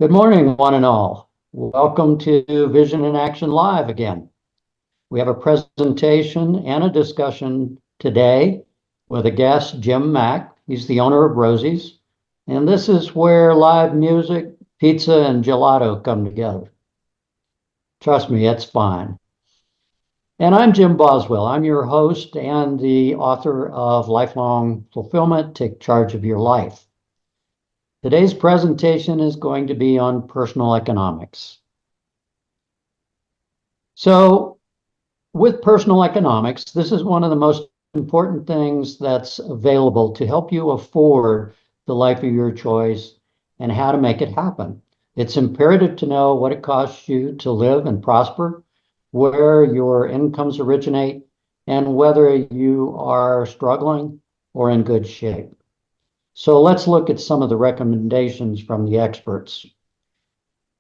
Good morning, one and all. Welcome to Vision in Action Live again. We have a presentation and a discussion today with a guest, Jim Mack. He's the owner of Rosey's, and this is where live music, pizza, and gelato come together. Trust me, it's fine. And I'm Jim Boswell. I'm your host and the author of Lifelong Fulfillment, Take Charge of Your Life. Today's presentation is going to be on personal economics. So with personal economics, this is one of the most important things that's available to help you afford the life of your choice and how to make it happen. It's imperative to know what it costs you to live and prosper, where your incomes originate, and whether you are struggling or in good shape. So let's look at some of the recommendations from the experts.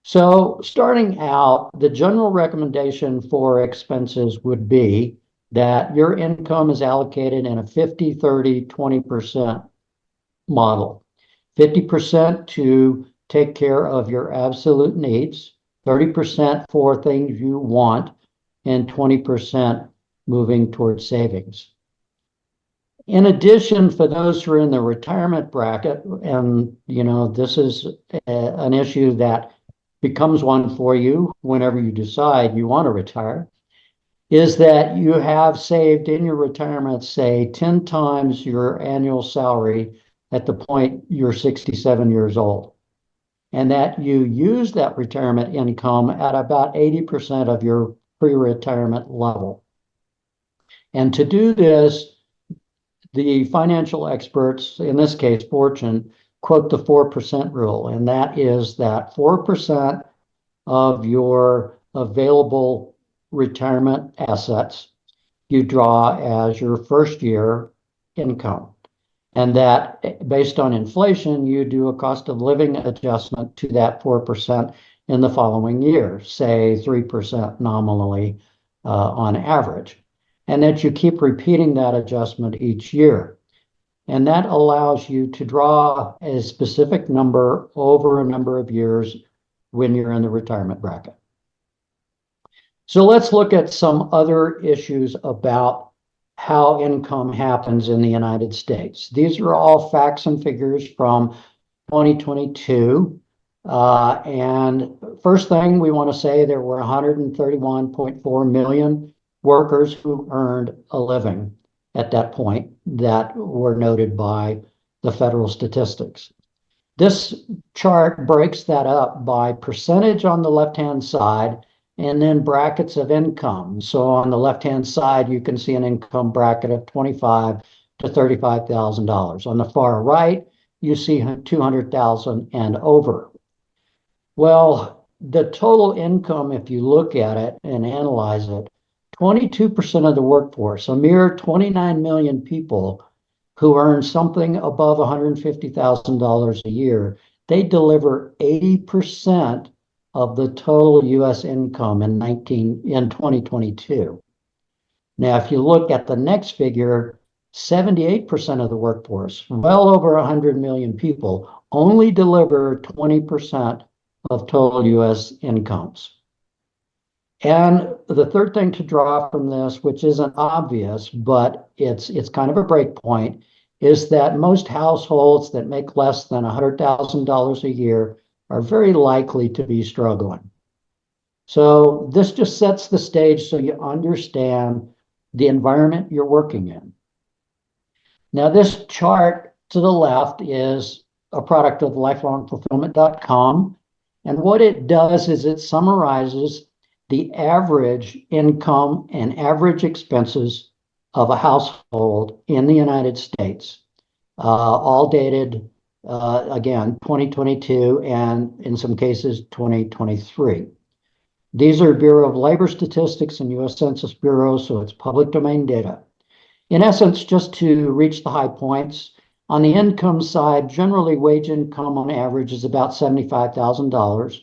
So starting out, the general recommendation for expenses would be that your income is allocated in a 50, 30, 20% model. 50% to take care of your absolute needs, 30% for things you want, and 20% moving towards savings. In addition, for those who are in the retirement bracket, and this is an issue that becomes one for you whenever you decide you want to retire, is that you have saved in your retirement, say, 10 times your annual salary at the point you're 67 years old, and that you use that retirement income at about 80% of your pre-retirement level. And to do this, the financial experts, in this case, Fortune, quote the 4% rule, and that is that 4% of your available retirement assets you draw as your first year income. And that based on inflation, you do a cost of living adjustment to that 4% in the following year, say 3% nominally on average. And that you keep repeating that adjustment each year. And that allows you to draw a specific number over a number of years when you're in the retirement bracket. So let's look at some other issues about how income happens in the United States. These are all facts and figures from 2022. And first thing we want to say, there were 131.4 million workers who earned a living at that point that were noted by the federal statistics. This chart breaks that up by percentage on the left-hand side and then brackets of income. So on the left-hand side, you can see an income bracket of $25,000 to $35,000. On the far right, you see 200,000 and over. Well, the total income, if you look at it and analyze it, 22% of the workforce, a mere 29 million people who earn something above $150,000 a year, they deliver 80% of the total U.S. income in 2022. Now, if you look at the next figure, 78% of the workforce, well over 100 million people, only deliver 20% of total U.S. incomes. And the third thing to draw from this, which isn't obvious, but it's kind of a break point, is that most households that make less than $100,000 a year are very likely to be struggling. So this just sets the stage so you understand the environment you're working in. Now, this chart to the left is a product of lifelongfulfillment.com. And what it does is it summarizes the average income and average expenses of a household in the United States, all dated, again, 2022 and in some cases 2023. These are Bureau of Labor Statistics and U.S. Census Bureau, so it's public domain data. In essence, just to reach the high points, on the income side, generally wage income on average is about $75,000.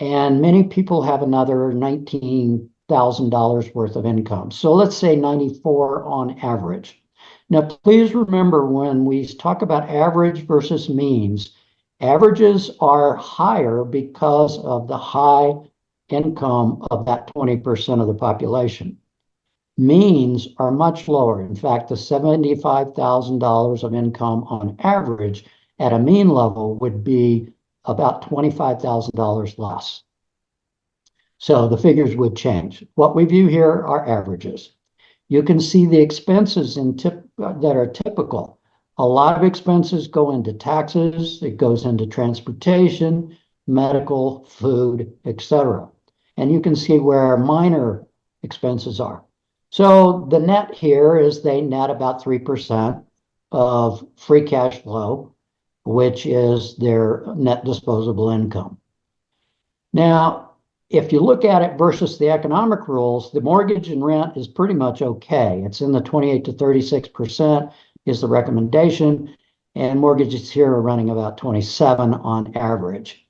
And many people have another $19,000 worth of income. So let's say 94 on average. Now, please remember when we talk about average versus means, Averages are higher because of the high income of that 20% of the population. Means are much lower. In fact, the $75,000 of income on average at a mean level would be about $25,000 less. So the figures would change. What we view here are averages. You can see the expenses that are typical. A lot of expenses go into taxes, it goes into transportation, medical, food, etc. And you can see where minor expenses are. So the net here is they net about 3% of free cash flow, which is their net disposable income. Now, if you look at it versus the economic rules, the mortgage and rent is pretty much okay. It's in the 28 to 36% is the recommendation, and mortgages here are running about 27 on average.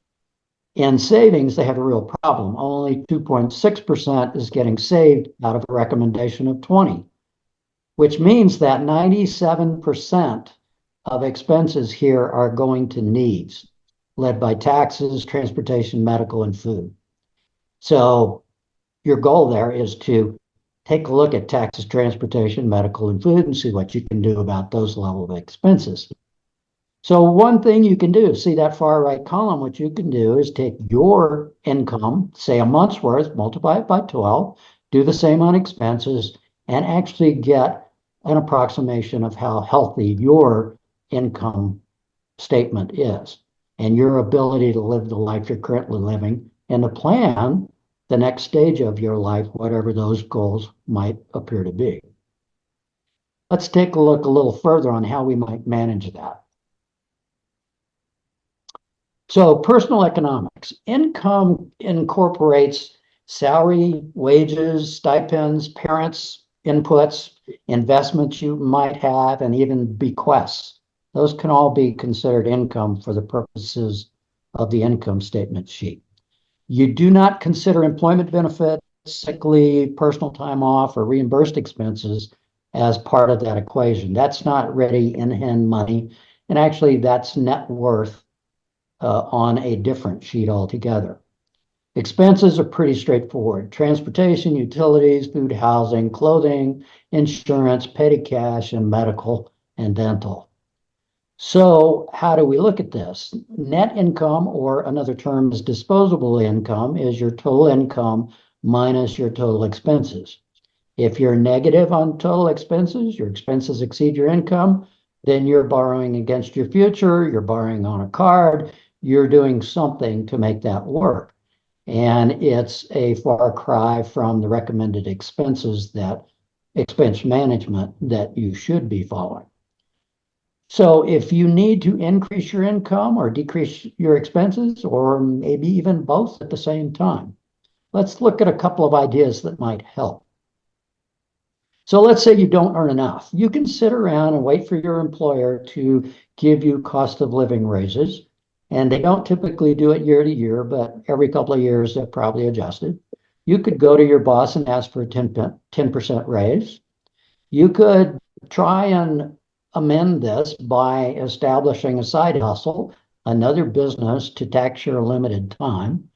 In savings, they have a real problem. Only 2.6% is getting saved out of a recommendation of 20, which means that 97% of expenses here are going to needs, led by taxes, transportation, medical, and food. So your goal there is to take a look at taxes, transportation, medical, and food and see what you can do about those level of expenses. So one thing you can do, see that far right column, what you can do is take your income, say a month's worth, multiply it by 12, do the same on expenses, and actually get an approximation of how healthy your income statement is and your ability to live the life you're currently living and to plan the next stage of your life, whatever those goals might appear to be. Let's take a look a little further on how we might manage that. So personal economics. Income incorporates salary, wages, stipends, parents' inputs, investments you might have, and even bequests. Those can all be considered income for the purposes of the income statement sheet. You do not consider employment benefits, sick leave, personal time off, or reimbursed expenses as part of that equation. That's not ready in hand money. And actually, that's net worth on a different sheet altogether. Expenses are pretty straightforward. Transportation, utilities, food, housing, clothing, insurance, petty cash, and medical and dental. So how do we look at this? Net income, or another term is disposable income, is your total income minus your total expenses. If you're negative on total expenses, your expenses exceed your income, then you're borrowing against your future, you're borrowing on a card, you're doing something to make that work. And it's a far cry from the recommended expenses that expense management that you should be following. So if you need to increase your income or decrease your expenses, or maybe even both at the same time, let's look at a couple of ideas that might help. So let's say you don't earn enough. You can sit around and wait for your employer to give you cost of living raises. And they don't typically do it year to year, but every couple of years they're probably adjusted. You could go to your boss and ask for a 10% raise. You could try and amend this by establishing a side hustle, another business to tax your limited time.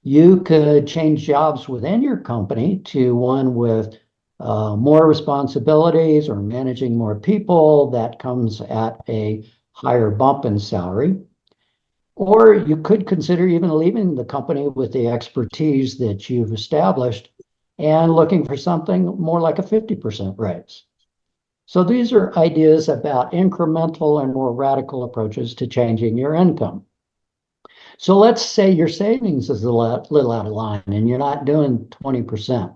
You could change jobs within your company to one with more responsibilities or managing more people that comes at a higher bump in salary. Or you could consider even leaving the company with the expertise that you've established and looking for something more like a 50% raise. So these are ideas about incremental and more radical approaches to changing your income. So let's say your savings is a little out of line and you're not doing 20%.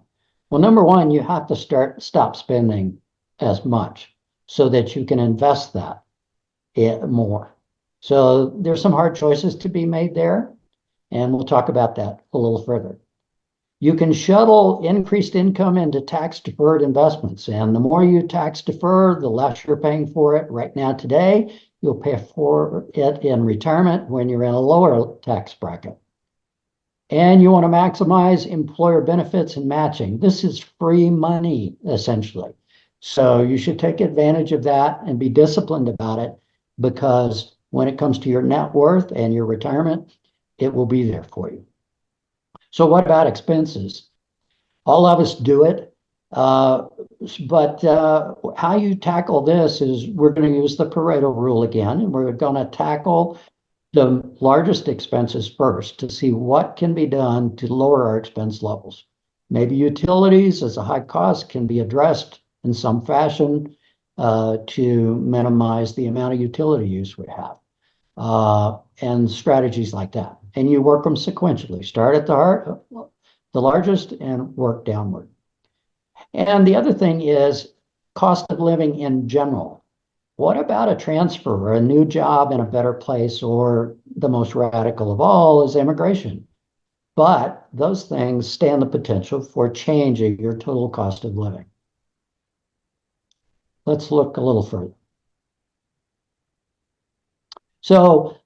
Well, number one, you have to stop spending as much so that you can invest that more. So there's some hard choices to be made there, and we'll talk about that a little further. You can shuttle increased income into tax-deferred investments, and the more you tax defer, the less you're paying for it right now today. You'll pay for it in retirement when you're in a lower tax bracket. And you want to maximize employer benefits and matching. This is free money, essentially. So you should take advantage of that and be disciplined about it, because when it comes to your net worth and your retirement, it will be there for you. So what about expenses? All of us do it. But how you tackle this is we're going to use the Pareto rule again, and we're going to tackle the largest expenses first to see what can be done to lower our expense levels. Maybe utilities as a high cost can be addressed in some fashion to minimize the amount of utility use we have, and strategies like that. And you work them sequentially. Start at the largest and work downward. And the other thing is cost of living in general. What about a transfer or a new job in a better place, or the most radical of all is immigration? But those things stand the potential for changing your total cost of living. Let's look a little further. So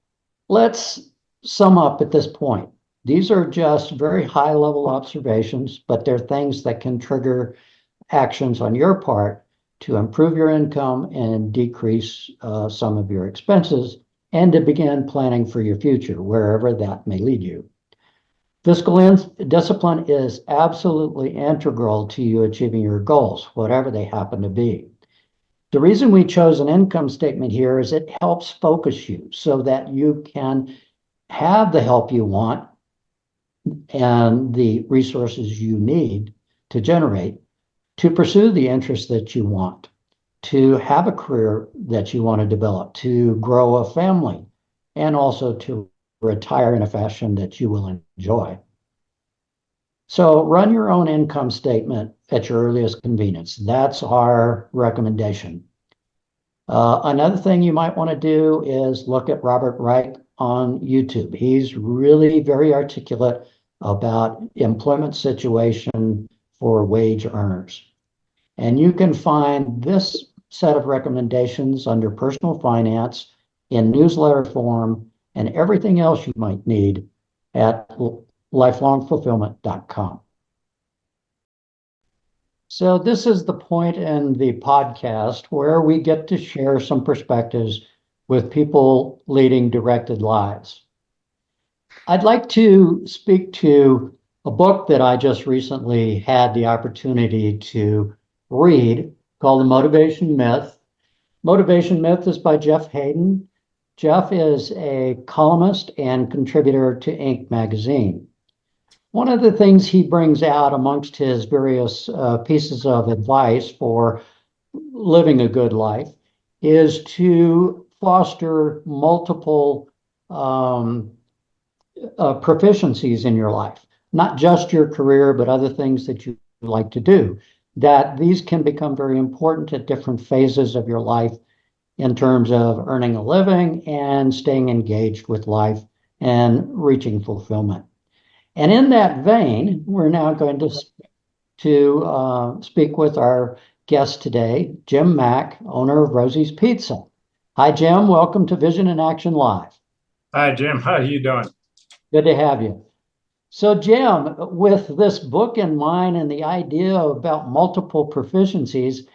let's sum up at this point. These are just very high level observations, but they're things that can trigger actions on your part to improve your income and decrease some of your expenses, and to begin planning for your future, wherever that may lead you. Fiscal discipline is absolutely integral to you achieving your goals, whatever they happen to be. The reason we chose an income statement here is it helps focus you so that you can have the help you want and the resources you need to generate to pursue the interests that you want, to have a career that you want to develop, to grow a family, and also to retire in a fashion that you will enjoy. So run your own income statement at your earliest convenience. That's our recommendation. Another thing you might want to do is look at Robert Reich on YouTube. He's really very articulate about employment situation for wage earners. And you can find this set of recommendations under personal finance in newsletter form and everything else you might need at lifelongfulfillment.com. So this is the point in the podcast where we get to share some perspectives with people leading directed lives. I'd like to speak to a book that I just recently had the opportunity to read called The Motivation Myth. Motivation Myth is by Jeff Hayden. Jeff is a columnist and contributor to Inc. magazine. One of the things he brings out amongst his various pieces of advice for living a good life is to foster multiple proficiencies in your life, not just your career, but other things that you like to do, that these can become very important at different phases of your life in terms of earning a living and staying engaged with life and reaching fulfillment. And in that vein, we're now going to speak with our guest today, Jim Mack, owner of Rosey's Pizza. Hi, Jim. Welcome to Vision in Action Live. Hi, Jim. How are you doing? Good to have you. So, Jim, with this book in mind and the idea about multiple proficiencies,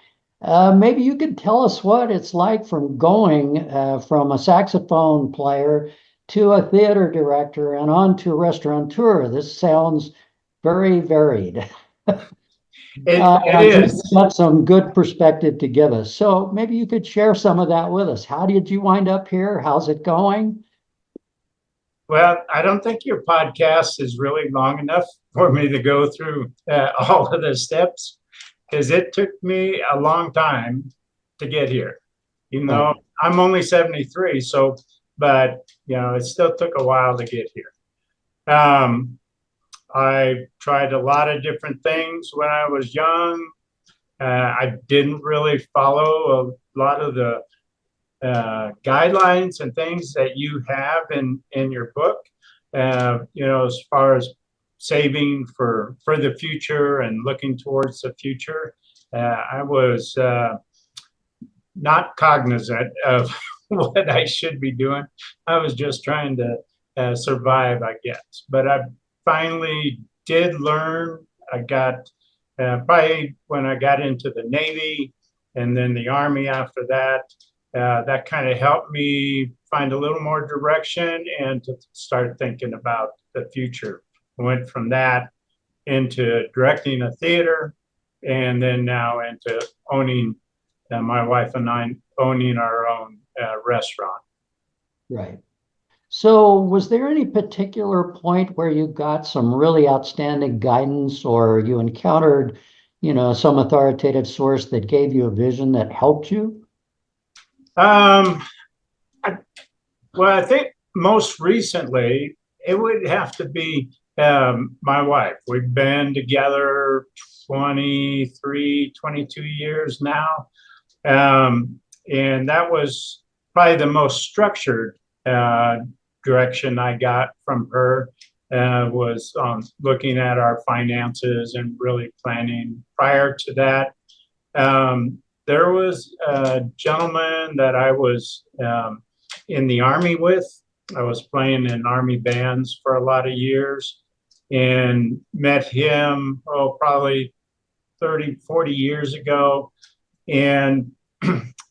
maybe you could tell us what it's like from going from a saxophone player to a theater director and on to a restaurateur. This sounds very varied. It is. You've got some good perspective to give us. So maybe you could share some of that with us. How did you wind up here? How's it going? Well, I don't think your podcast is really long enough for me to go through all of the steps, because it took me a long time to get here. You know, Right. I'm only 73, so, but, you know, it still took a while to get here. I tried a lot of different things when I was young. I didn't really follow a lot of the guidelines and things that you have in your book, you know, as far as saving for the future and looking towards the future. I was not cognizant of what I should be doing. I was just trying to survive, I guess. But I finally did learn. I got probably when I got into the Navy and then the Army after that, that kind of helped me find a little more direction and to start thinking about the future. I went from that into directing a theater, and then now into owning, my wife and I owning our own restaurant. Right. So, was there any particular point where you got some really outstanding guidance or you encountered, some authoritative source that gave you a vision that helped you? Um, I, well, I think most recently it would have to be my wife. We've been together 23, 22 years now. And that was probably the most structured uh, direction I got from her, was looking at our finances and really planning. Prior to that, there was a gentleman that I was in the Army with. I was playing in Army bands for a lot of years and met him, probably 30, 40 years ago. And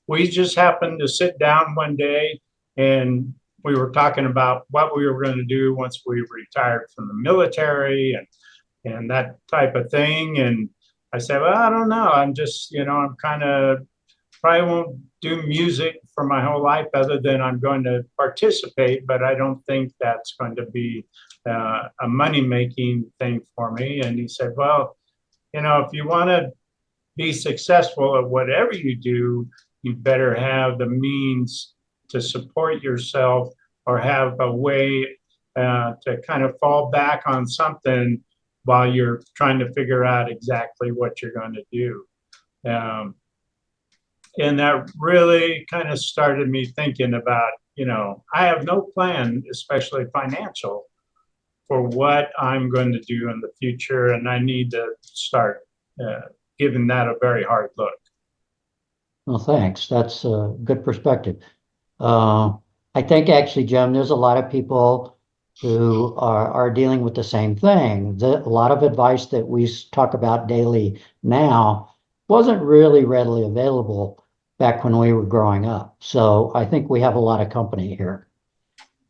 we just happened to sit down one day and we were talking about what we were going to do once we retired from the military and that type of thing. And I said, well, I don't know. I'm just, I'm kind of probably won't do music for my whole life other than I'm going to participate, but I don't think that's going to be a money making thing for me. And he said, well, if you want to be successful at whatever you do, you better have the means to support yourself or have a way to kind of fall back on something while you're trying to figure out exactly what you're going to do. And that really kind of started me thinking about, I have no plan, especially financial, for what I'm going to do in the future. And I need to start giving that a very hard look. Well, thanks. That's a good perspective. Uh, I think actually, Jim, there's a lot of people who are dealing with the same thing. A lot of advice that we talk about daily now wasn't really readily available back when we were growing up. So I think we have a lot of company here.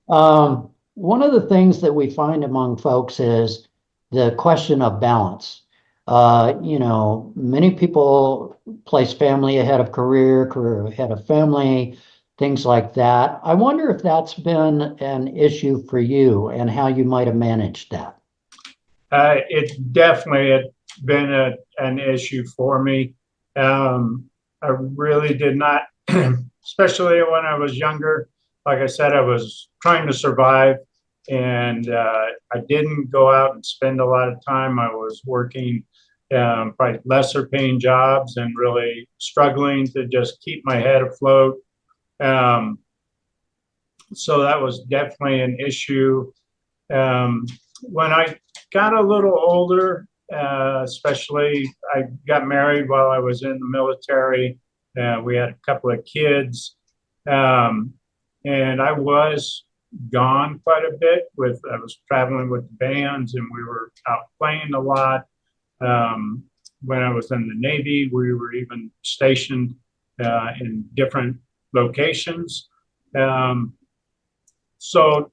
One of the things that we find among folks is the question of balance. Many people place family ahead of career, career ahead of family, things like that. I wonder if that's been an issue for you and how you might have managed that. It definitely had been an issue for me. I really did not, especially when I was younger. Like I said, I was trying to survive, and I didn't go out and spend a lot of time. I was working probably lesser paying jobs and really struggling to just keep my head afloat. Um, so that was definitely an issue. When I got a little older, especially I got married while I was in the military. We had a couple of kids, um, and I was gone quite a bit. I was traveling with the bands, and we were out playing a lot. Um, when I was in the Navy, we were even stationed in different locations. Um, so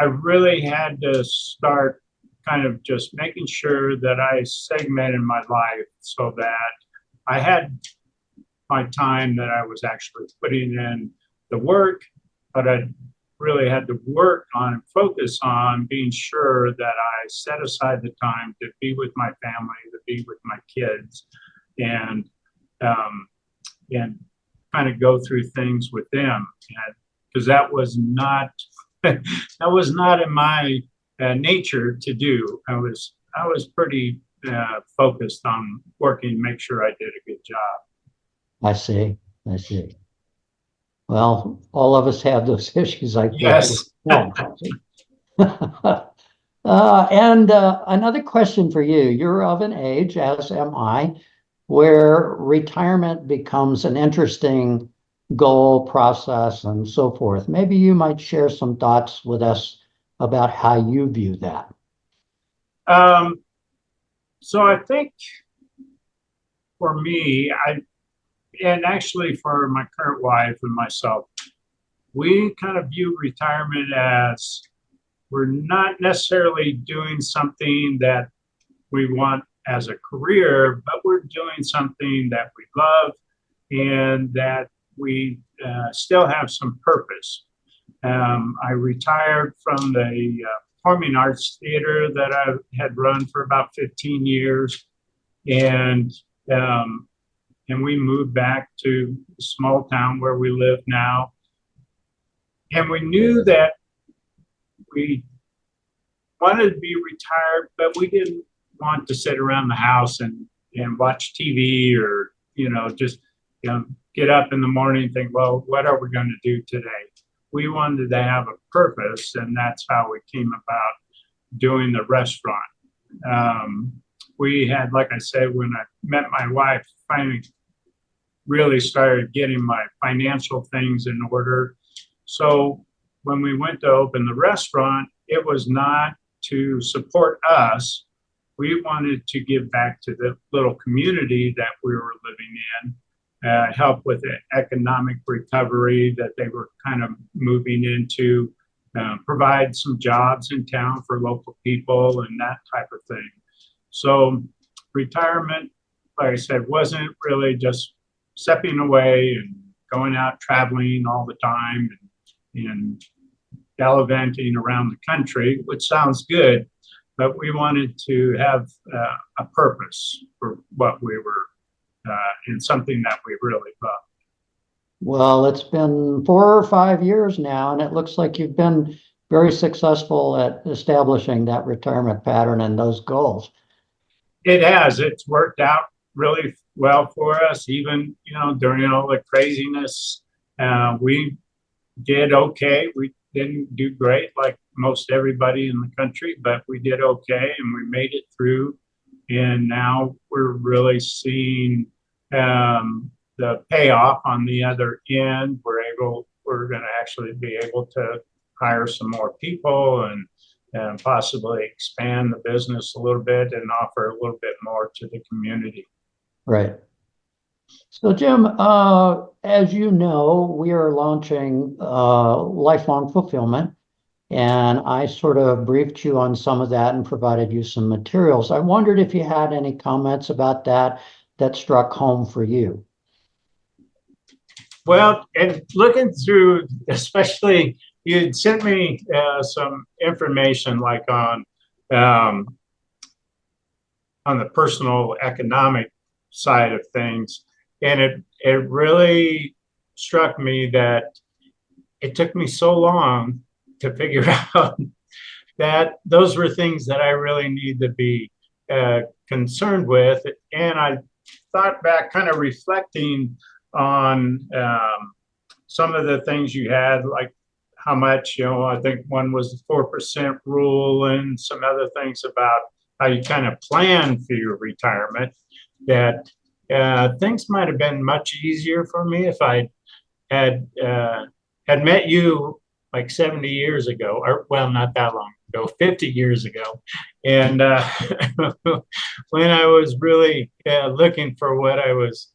I really had to start kind of just making sure that I segmented my life so that I had my time that I was actually putting in the work, but I really had to work on and focus on being sure that I set aside the time to be with my family, to be with my kids, and um, and kind of go through things with them, because that was not that was not in my nature to do. I was pretty focused on working, make sure I did a good job. I see. I see. Well, all of us have those issues, I think. Yes. And another question for you. You're of an age, as am I, where retirement becomes an interesting goal process and so forth. Maybe you might share some thoughts with us about how you view that. So I think for me, and actually for my current wife and myself, we kind of view retirement as we're not necessarily doing something that we want as a career, but we're doing something that we love and that we still have some purpose. I retired from the performing arts theater that I had run for about 15 years, and and we moved back to the small town where we live now. And we knew that we wanted to be retired, but we didn't want to sit around the house and watch TV or, just get up in the morning and think, well, what are we going to do today? We wanted to have a purpose, and that's how we came about doing the restaurant. We had, like I said, when I met my wife, finally really started getting my financial things in order. So when we went to open the restaurant, it was not to support us. We wanted to give back to the little community that we were living in, help with the economic recovery that they were kind of moving into, provide some jobs in town for local people and that type of thing. So retirement, like I said, wasn't really just stepping away and going out traveling all the time and gallivanting around the country, which sounds good, but we wanted to have a purpose for what we were and something that we really love. Well, it's been 4 or 5 years now, and it looks like you've been very successful at establishing that retirement pattern and those goals. It has. It's worked out really well for us, even, during all the craziness. We did okay. We didn't do great like most everybody in the country, but we did okay and we made it through. And now we're really seeing the payoff on the other end. We're going to actually be able to hire some more people and possibly expand the business a little bit and offer a little bit more to the community. Right. So, Jim, as you know, we are launching lifelong fulfillment, and I sort of briefed you on some of that and provided you some materials. I wondered if you had any comments about that struck home for you. Well, and looking through, especially you'd sent me some information like on the personal economic side of things, and it really struck me that it took me so long to figure out that those were things that I really need to be concerned with. And I thought back, kind of reflecting on some of the things you had, like how much, I think one was the 4% rule and some other things about how you kind of plan for your retirement, that things might have been much easier for me if I had met you like 70 years ago, or well, not that long ago, 50 years ago. And when I was really looking for what I was,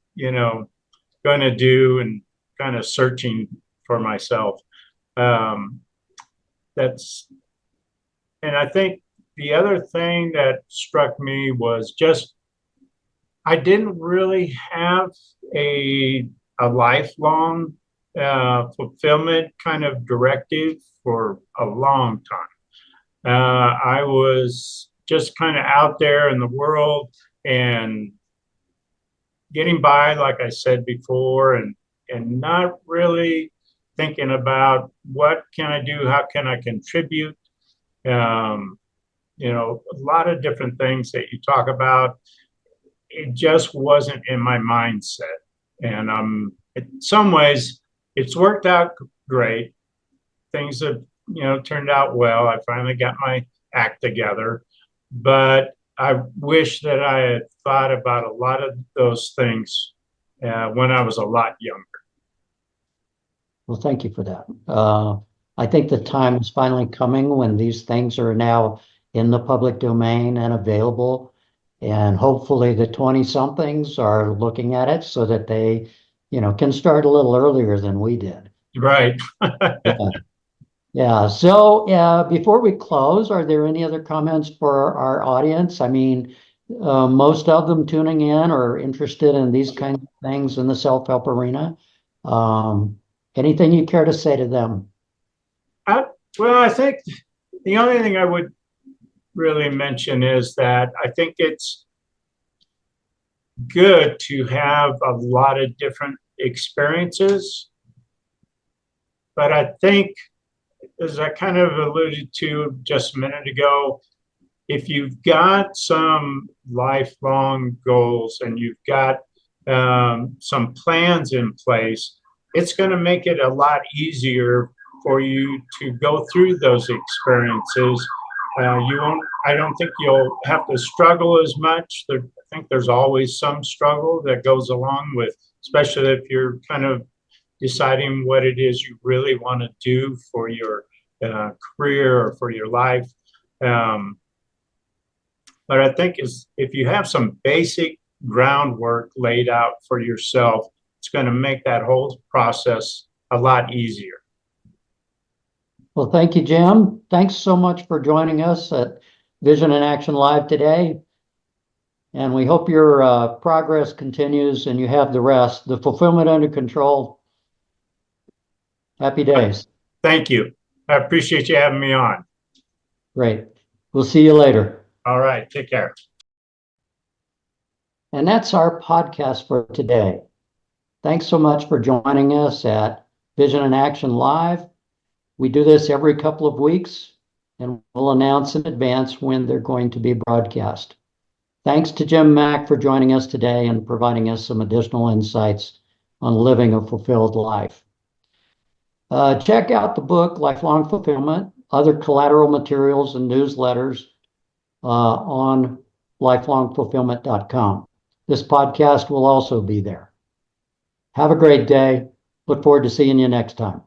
going to do and kind of searching for myself. And I think the other thing that struck me was just, I didn't really have a lifelong fulfillment kind of directive for a long time. I was just kind of out there in the world and getting by, like I said before, and not really thinking about what can I do, how can I contribute. A lot of different things that you talk about. It just wasn't in my mindset, and in some ways, it's worked out great. Things have, turned out well. I finally got my act together, but I wish that I had thought about a lot of those things when I was a lot younger. Well, thank you for that. I think the time is finally coming when these things are now in the public domain and available. And hopefully the 20 somethings are looking at it so that they can start a little earlier than we did. Right. Yeah. Yeah. So before we close, are there any other comments for our audience? I mean, most of them tuning in are interested in these kinds of things in the self-help arena. Um, Anything you care to say to them? I, well, I think the only thing I would really mention is that I think it's good to have a lot of different experiences. But I think, as I kind of alluded to just a minute ago, if you've got some lifelong goals and you've got some plans in place, it's going to make it a lot easier for you to go through those experiences. You won't, I don't think you'll have to struggle as much. I think there's always some struggle that goes along with, especially if you're kind of deciding what it is you really want to do for your career or for your life. Um, but I think if you have some basic groundwork laid out for yourself, it's going to make that whole process a lot easier. Well, thank you, Jim. Thanks so much for joining us at Vision in Action Live today. And we hope your progress continues and you have the rest, the fulfillment under control. Happy days. Thank you. I appreciate you having me on. Great. We'll see you later. All right. Take care. And that's our podcast for today. Thanks so much for joining us at Vision in Action Live. We do this every couple of weeks, and we'll announce in advance when they're going to be broadcast. Thanks to Jim Mack for joining us today and providing us some additional insights on living a fulfilled life. Check out the book, Lifelong Fulfillment, other collateral materials and newsletters on lifelongfulfillment.com. This podcast will also be there. Have a great day. Look forward to seeing you next time.